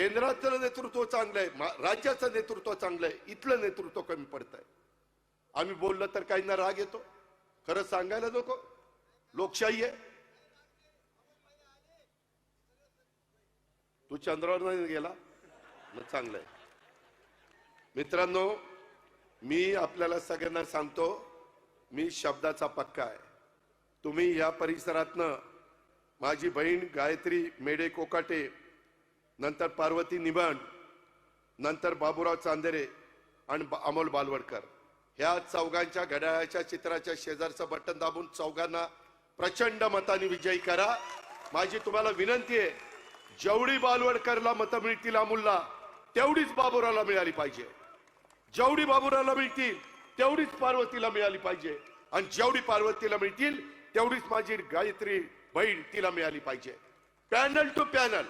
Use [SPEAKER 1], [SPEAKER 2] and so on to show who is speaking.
[SPEAKER 1] केंद्राचं नेतृत्व चांगलं आहे, राज्याचं नेतृत्व चांगलं आहे, इथलं नेतृत्व कमी पडत आहे. आम्ही बोललं तर काहींना राग येतो. खरं सांगायला नको. लोकशाही आहे. तू चंद्रावर नाही गेला मग चांगलं आहे. मित्रांनो, मी आपल्याला सगळ्यांना सांगतो, मी शब्दाचा पक्का आहे. तुम्ही या परिसरातनं माझी बहीण गायत्री मेडे कोकाटे, नंतर पार्वती निबण, नंतर बाबूराव चांदेरे आणि अमोल बालवडकर, ह्या चौघांच्या घड्याळाच्या चित्राच्या शेजारचं बटन दाबून चौघांना प्रचंड मताने विजयी करा. माझी तुम्हाला विनंती आहे, जेवढी बालवडकरला मतं मिळतील अमोलला, तेवढीच बाबूरावला मिळाली पाहिजे. जेवढी बाबूरावला मिळतील तेवढीच पार्वतीला मिळाली पाहिजे. आणि जेवढी पार्वतीला मिळतील तेवढीच माझी गायत्री बहीण तिला मिळाली पाहिजे. Panel to panel